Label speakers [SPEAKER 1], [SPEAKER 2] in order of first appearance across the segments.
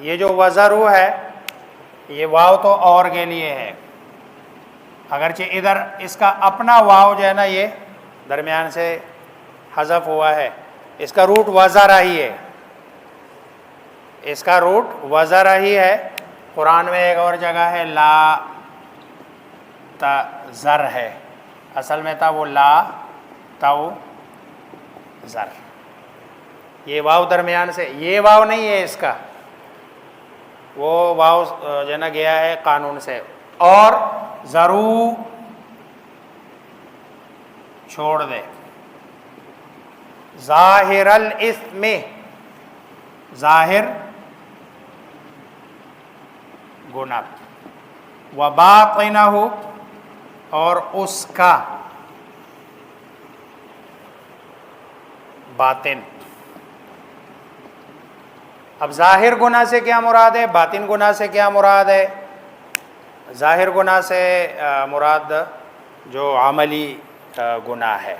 [SPEAKER 1] یہ جو وزرو ہے یہ واو تو اور کے لیے ہے، اگرچہ ادھر اس کا اپنا واو جو ہے نا یہ درمیان سے حذف ہوا ہے، اس کا روٹ وزرا ہی ہے، اس کا روٹ وزرا ہی ہے۔ قرآن میں ایک اور جگہ ہے لا تذر ہے، اصل میں تھا وہ لا تو زر، یہ واو درمیان سے، یہ واو نہیں ہے اس کا، وہ واو جو ہے نا گیا ہے قانون سے۔ اور ضرور چھوڑ دے، ظاہر الاثم، ظاہر گناہ، وباطنہ، اور اس کا باطن۔ اب ظاہر گناہ سے کیا مراد ہے، باطن گناہ سے کیا مراد ہے؟ ظاہر گناہ سے مراد جو عملی گناہ ہے،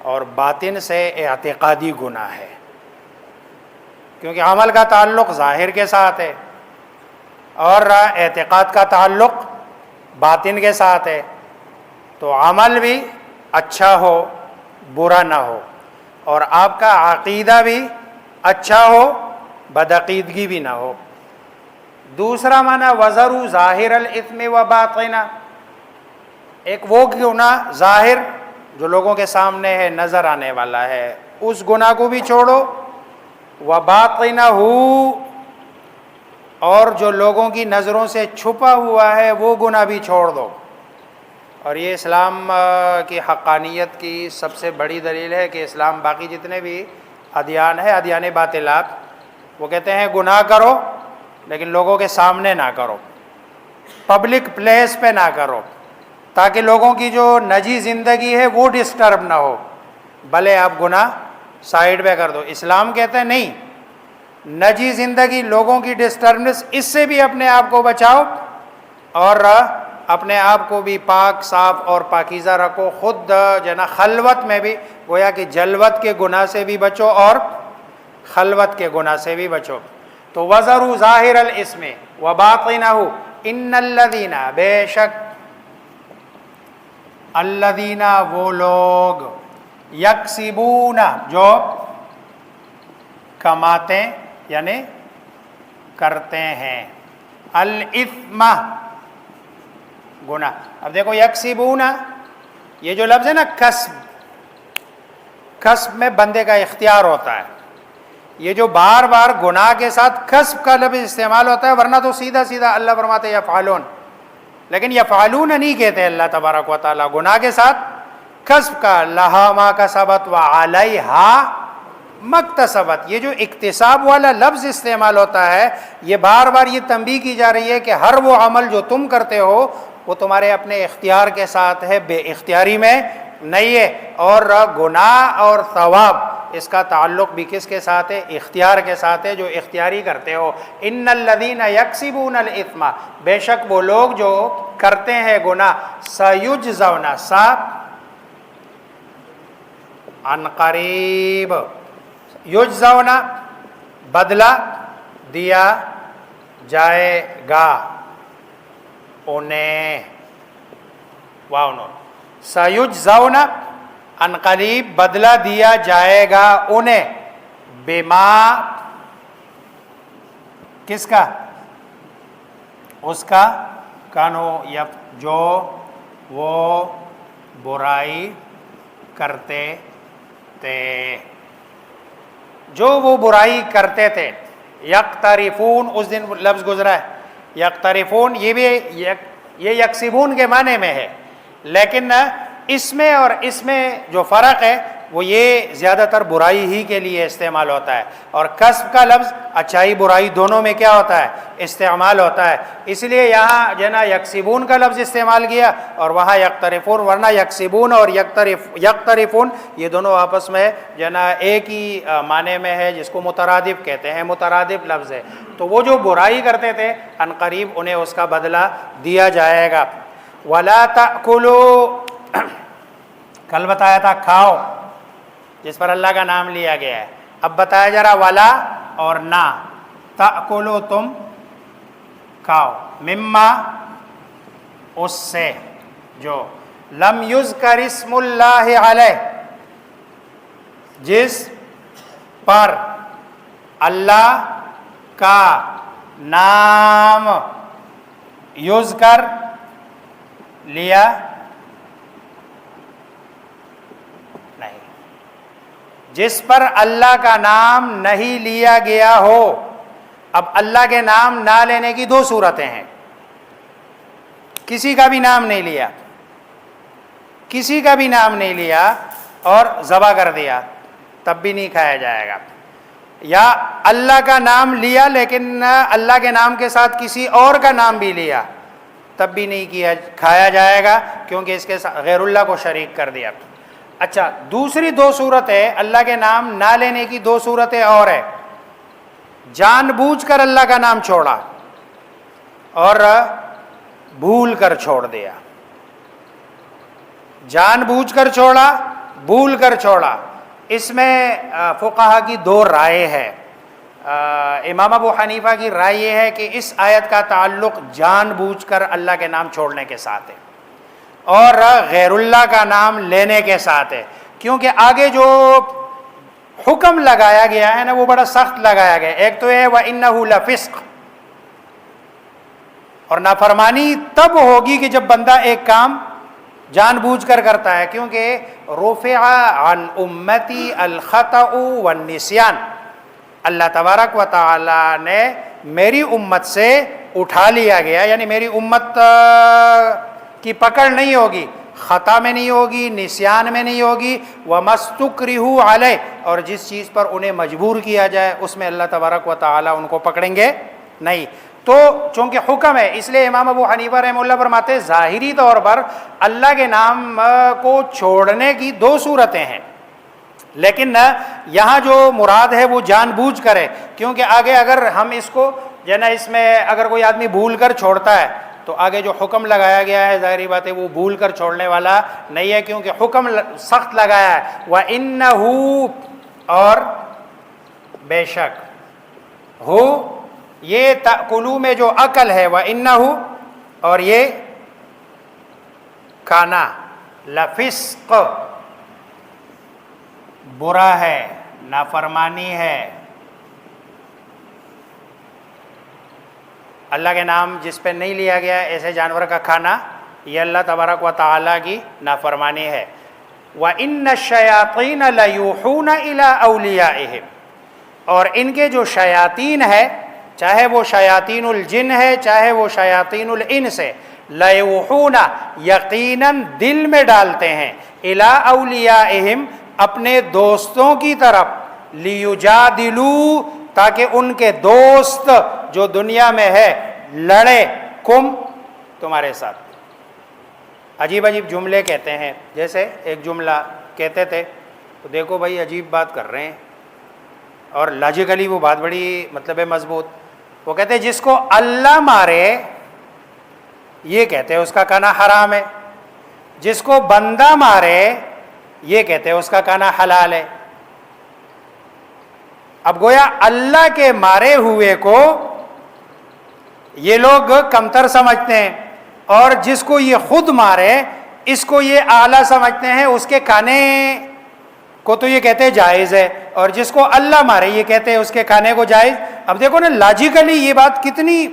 [SPEAKER 1] اور باطن سے اعتقادی گناہ ہے، کیونکہ عمل کا تعلق ظاہر کے ساتھ ہے اور اعتقاد کا تعلق باطن کے ساتھ ہے، تو عمل بھی اچھا ہو برا نہ ہو، اور آپ کا عقیدہ بھی اچھا ہو بدعقیدگی بھی نہ ہو۔ دوسرا معنی وزرو ظاہر الاثم و باطنہ، ایک وہ گناہ ظاہر جو لوگوں کے سامنے ہے، نظر آنے والا ہے، اس گناہ کو بھی چھوڑو، وباطنہ، اور جو لوگوں کی نظروں سے چھپا ہوا ہے وہ گناہ بھی چھوڑ دو۔ اور یہ اسلام کی حقانیت کی سب سے بڑی دلیل ہے کہ اسلام باقی جتنے بھی ادیان ہیں، ادیان باطلات، وہ کہتے ہیں گناہ کرو لیکن لوگوں کے سامنے نہ کرو، پبلک پلیس پہ نہ کرو، تاکہ لوگوں کی جو نجی زندگی ہے وہ ڈسٹرب نہ ہو، بھلے آپ گناہ سائیڈ پہ کر دو۔ اسلام کہتے ہیں نہیں، نجی زندگی، لوگوں کی ڈسٹربنس، اس سے بھی اپنے آپ کو بچاؤ اور اپنے آپ کو بھی پاک صاف اور پاکیزہ رکھو، خود جو ہے نا خلوت میں بھی گویا کہ جلوت کے گناہ سے بھی بچو اور خلوت کے گناہ سے بھی بچو۔ تو وزروا ظاہر الاثم وباطنہ ان الذین، بے شک الذین وہ لوگ، یکسبون جو کماتے یعنی کرتے ہیں، الاثم گناہ۔ اب دیکھو یکسبون، یہ جو لفظ ہے نا کسب، کسب میں بندے کا اختیار ہوتا ہے، یہ جو بار بار گناہ کے ساتھ کسب کا لفظ استعمال ہوتا ہے، ورنہ تو سیدھا سیدھا اللہ فرماتے یفعلون، لیکن یفعلون نہیں کہتے اللہ تبارک و تعالیٰ، گناہ کے ساتھ کسب کا، لہا ما کسبت وعلیہا مکتسبت، یہ جو اکتساب والا لفظ استعمال ہوتا ہے، یہ بار بار یہ تنبیہ کی جا رہی ہے کہ ہر وہ عمل جو تم کرتے ہو وہ تمہارے اپنے اختیار کے ساتھ ہے، بے اختیاری میں نہیں ہے، اور گناہ اور ثواب اس کا تعلق بھی کس کے ساتھ ہے؟ اختیار کے ساتھ ہے، جو اختیاری کرتے ہو۔ ان الذین یکسبون الاثم، بے شک وہ لوگ جو کرتے ہیں گناہ، سیجزون، سا عن قریب، یجزون بدلہ دیا جائے گا انہیں، واو نون، سیجزون عن قریب بدلہ دیا جائے گا انہیں، بما، کس کا؟ اس کا، کانو جو وہ برائی کرتے تھے، جو وہ برائی کرتے تھے۔ یقترفون، اس دن لفظ گزرا ہے یقترفون، یہ بھی یہ یکسبون کے معنی میں ہے، لیکن اس میں اور اس میں جو فرق ہے وہ یہ زیادہ تر برائی ہی کے لیے استعمال ہوتا ہے، اور کسب کا لفظ اچھائی برائی دونوں میں کیا ہوتا ہے؟ استعمال ہوتا ہے، اس لیے یہاں جو ہے نا یکسبون کا لفظ استعمال کیا اور وہاں یقترفون، ورنہ یکسبون اور یقترفون یہ دونوں آپس میں جو ہے نا ایک ہی معنی میں ہے، جس کو مترادف کہتے ہیں، مترادف لفظ ہے۔ تو وہ جو برائی کرتے تھے ان قریب انہیں اس کا بدلہ دیا جائے گا۔ وَلَا تَأْكُلُوا، کل بتایا تھا کھاؤ، جس پر اللہ کا نام لیا گیا ہے، اب بتایا جا رہا ولا اور نہ، تأکلو تم کھاؤ، مما اس سے جو لم یذکر اسم اللہ علیہ جس پر اللہ کا نام یذکر لیا نہیں، جس پر اللہ کا نام نہیں لیا گیا ہو۔ اب اللہ کے نام نہ لینے کی دو صورتیں ہیں، کسی کا بھی نام نہیں لیا، کسی کا بھی نام نہیں لیا اور ذبح کر دیا، تب بھی نہیں کھایا جائے گا، یا اللہ کا نام لیا لیکن اللہ کے نام کے ساتھ کسی اور کا نام بھی لیا، تب بھی نہیں کھایا جائے گا، کیونکہ اس کے ساتھ غیر اللہ کو شریک کر دیا۔ اچھا، دوسری دو صورتیں اللہ کے نام نہ لینے کی دو صورتیں اور ہے، جان بوجھ کر اللہ کا نام چھوڑا اور بھول کر چھوڑ دیا، جان بوجھ کر چھوڑا، بھول کر چھوڑا۔ اس میں فقہا کی دو رائے ہے۔ امام ابو حنیفہ کی رائے یہ ہے کہ اس آیت کا تعلق جان بوجھ کر اللہ کے نام چھوڑنے کے ساتھ ہے اور غیر اللہ کا نام لینے کے ساتھ ہے، کیونکہ آگے جو حکم لگایا گیا ہے نا وہ بڑا سخت لگایا گیا۔ ایک تو ہے وَإِنَّهُ لَفِسْقٌ، اور نافرمانی تب ہوگی کہ جب بندہ ایک کام جان بوجھ کر کرتا ہے، کیونکہ رفع عن امتی الخطأ والنسیان، اللہ تبارک و تعالی نے میری امت سے اٹھا لیا گیا، یعنی میری امت کی پکڑ نہیں ہوگی، خطا میں نہیں ہوگی، نسیان میں نہیں ہوگی، وَمَسْتُكْرِهُ عَلَيْهِ، اور جس چیز پر انہیں مجبور کیا جائے اس میں اللہ تبارک و تعالی ان کو پکڑیں گے نہیں۔ تو چونکہ حکم ہے، اس لیے امام ابو حنیفہ رحمہ اللہ فرماتے ہیں ظاہری طور پر اللہ کے نام کو چھوڑنے کی دو صورتیں ہیں، لیکن یہاں جو مراد ہے وہ جان بوجھ کر ہے، کیونکہ آگے اگر ہم اس کو اس میں اگر کوئی آدمی بھول کر چھوڑتا ہے تو آگے جو حکم لگایا گیا ہے ظاہری بات ہے وہ بھول کر چھوڑنے والا نہیں ہے، کیونکہ حکم سخت لگایا ہے۔ وَإِنَّهُ، اور بے شک، ہو یہ تأکلو میں جو عقل ہے، وَإِنَّهُ، اور یہ کھانا، لفسق، برا ہے، نافرمانی ہے۔ اللہ کے نام جس پہ نہیں لیا گیا ہے ایسے جانور کا کھانا، یہ اللہ تبارک و تعالیٰ کی نافرمانی ہے۔ وَإِنَّ الشَّيَاطِينَ لَيُوحُونَ إِلَىٰ أَوْلِيَائِهِمْ، اور ان کے جو شیاطین ہے، چاہے وہ شیاطین الجن ہے چاہے وہ شیاطین الانس ہے، لَيُوحُونَ، یقیناً دل میں ڈالتے ہیں، إِلَىٰ أَوْلِيَائِهِمْ، اپنے دوستوں کی طرف، لِيُجَادِلُوا، تاکہ ان کے دوست جو دنیا میں ہے لڑے، کم، تمہارے ساتھ۔ عجیب عجیب جملے کہتے ہیں، جیسے ایک جملہ کہتے تھے تو دیکھو بھائی عجیب بات کر رہے ہیں، اور لاجیکلی وہ بات بڑی مطلب ہے مضبوط۔ وہ کہتے ہیں جس کو اللہ مارے یہ کہتے ہیں اس کا کھانا حرام ہے، جس کو بندہ مارے یہ کہتے ہیں اس کا کھانا حلال ہے۔ اب گویا اللہ کے مارے ہوئے کو یہ لوگ کمتر سمجھتے ہیں، اور جس کو یہ خود مارے اس کو یہ اعلیٰ سمجھتے ہیں، اس کے کھانے کو تو یہ کہتے ہیں جائز ہے، اور جس کو اللہ مارے یہ کہتے ہیں اس کے کھانے کو جائز۔ اب دیکھو نا لاجیکلی یہ بات کتنی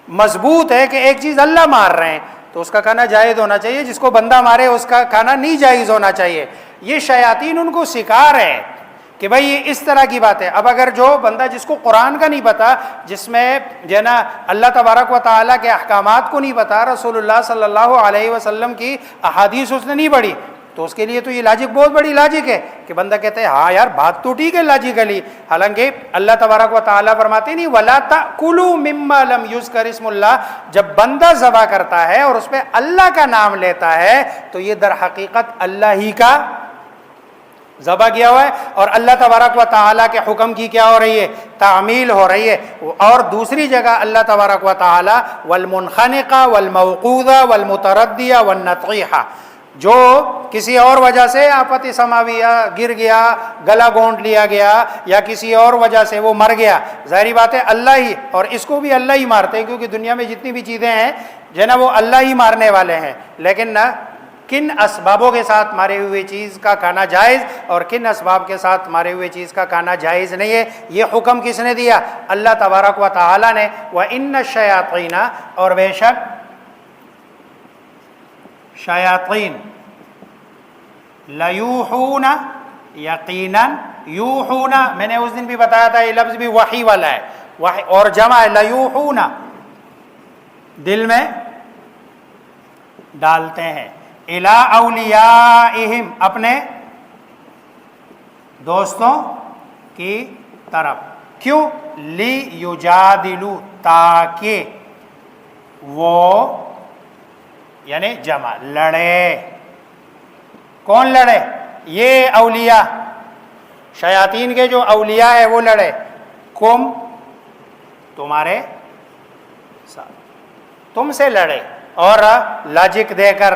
[SPEAKER 1] مضبوط ہے کہ ایک چیز اللہ مار رہے ہیں تو اس کا کھانا جائز ہونا چاہیے، جس کو بندہ مارے اس کا کھانا نہیں جائز ہونا چاہیے۔ یہ شیاطین ان کو سکھا رہے ہیں کہ بھائی یہ اس طرح کی بات ہے۔ اب اگر جو بندہ جس کو قرآن کا نہیں پتا، جس میں اللہ تبارک و تعالیٰ کے احکامات کو نہیں پتا، رسول اللہ صلی اللہ علیہ وسلم کی احادیث اس نے نہیں پڑھی، تو اس کے لیے تو یہ لاجک بہت بڑی لاجک ہے کہ بندہ کہتے ہیں ہاں یار بات تو ٹھیک ہے لاجیکلی، حالانکہ اللہ تبارک و تعالیٰ فرماتے نہیں وَلَا تَأْكُلُوا مِمَّا لَمْ يُذْكَرِ اسْمُ اللَّهِ، جب بندہ ذبح کرتا ہے اور اس پہ اللہ کا نام لیتا ہے تو یہ در حقیقت اللہ ہی کا ذبح کیا ہوا ہے، اور اللہ تبارک و تعالیٰ کے حکم کی کیا ہو رہی ہے، تعمیل ہو رہی ہے۔ اور دوسری جگہ اللہ تبارک و تعالیٰ وَالْمُنْخَنِقَةَ وَالْمَوْقُوذَةَ وَالْمُتَرَدِّيَةَ وَالنَّطِيحَةَ، جو کسی اور وجہ سے آفت سماویہ گر گیا، گلا گھونٹ لیا گیا، یا کسی اور وجہ سے وہ مر گیا، ظاہری بات ہے اللہ ہی، اور اس کو بھی اللہ ہی مارتے ہیں، کیونکہ دنیا میں جتنی بھی چیزیں ہیں جو ہے نا وہ اللہ ہی مارنے والے ہیں، لیکن نہ کن اسبابوں کے ساتھ مارے ہوئے چیز کا کھانا جائز اور کن اسباب کے ساتھ مارے ہوئے چیز کا کھانا جائز نہیں ہے، یہ حکم کس نے دیا؟ اللہ تبارک و تعالی نے۔ وَإِنَّ الشَّيَاطِينَ، اور بے شک شیاطین، لیوحون، یقیناً، یوحون، میں نے اس دن بھی بتایا تھا یہ لفظ بھی وحی والا ہے، وحی اور جمع ہے لیوحون، دل میں ڈالتے ہیں، الی اولیائہم، اپنے دوستوں کی طرف، کیوں؟ لیجادلوا، تاکہ وہ، یعنی جمع، لڑے۔ کون لڑے؟ یہ اولیاء، شیاطین کے جو اولیاء ہے وہ لڑے، کم، تمہارے ساتھ، تم سے لڑے، اور لاجک دے کر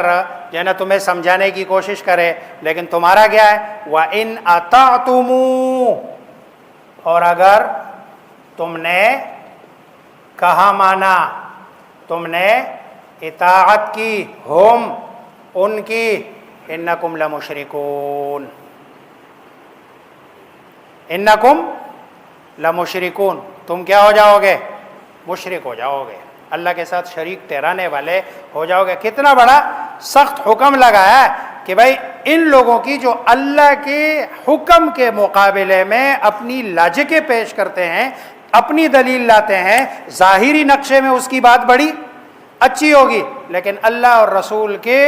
[SPEAKER 1] جو ہے نا تمہیں سمجھانے کی کوشش کرے، لیکن تمہارا کیا ہے؟ وَإِنْ أَطَعْتُمُوهُ، اور اگر تم نے کہا مانا، تم نے اطاعت کی، ہم، ان کی، انکم لمشرکون، انکم لمشرکون، تم کیا ہو جاؤ گے؟ مشرک ہو جاؤ گے، اللہ کے ساتھ شریک ٹھہرانے والے ہو جاؤ گے۔ کتنا بڑا سخت حکم لگایا ہے کہ بھائی ان لوگوں کی جو اللہ کے حکم کے مقابلے میں اپنی لاجکیں پیش کرتے ہیں، اپنی دلیل لاتے ہیں، ظاہری نقشے میں اس کی بات بڑی اچھی ہوگی، لیکن اللہ اور رسول کے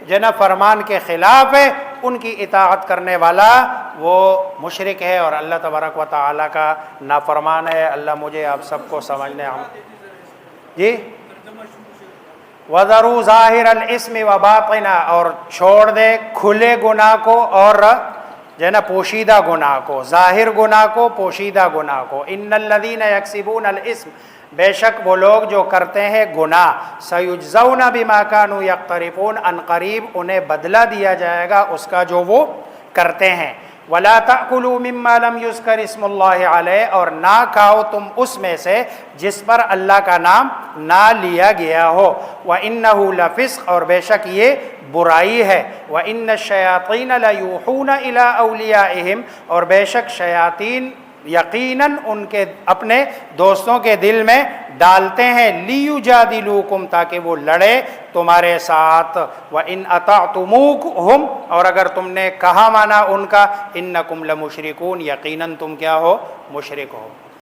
[SPEAKER 1] جنا فرمان کے خلاف ہے، ان کی اطاعت کرنے والا وہ مشرک ہے اور اللہ تبارک و تعالیٰ کا نافرمان ہے۔ اللہ مجھے آپ سب کو سمجھنے جی وَذَرُوا ظَاهِرَ الْإِثْمِ وَبَاطِنَهُ، اور چھوڑ دے کھلے گناہ کو اور جو ہے نا پوشیدہ گناہ کو، ظاہر گناہ کو، پوشیدہ گناہ کو۔ إِنَّ الَّذِينَ يَكْسِبُونَ الْإِثْمَ، بے شک وہ لوگ جو کرتے ہیں گناہ، سَيُجْزَوْنَ بِمَا كَانُوا يَقْتَرِفُونَ، ان قریب انہیں بدلہ دیا جائے گا اس کا جو وہ کرتے ہیں۔ وَلَا تَأْكُلُوا مِمَّا لَمْ يُذْكَرِ اسْمُ اللَّهِ عَلَيْهِ، اور نہ کھاؤ تم اس میں سے جس پر اللہ کا نام نہ لیا گیا ہو۔ وَإِنَّهُ لَفِسْقٌ، اور بے شک یہ برائی ہے۔ وَإِنَّ الشَّيَاطِينَ لَيُوحُونَ إِلَىٰ أَوْلِيَائِهِمْ، اور بے شک شیاطین یقیناً ان کے اپنے دوستوں کے دل میں ڈالتے ہیں، لیجادلوکم، تاکہ وہ لڑے تمہارے ساتھ۔ وَإِنْ أَطَعْتُمُوهُمْ، اور اگر تم نے کہا مانا ان کا، إِنَّكُمْ لَمُشْرِكُونَ، یقیناً تم کیا ہو؟ مشرک ہو۔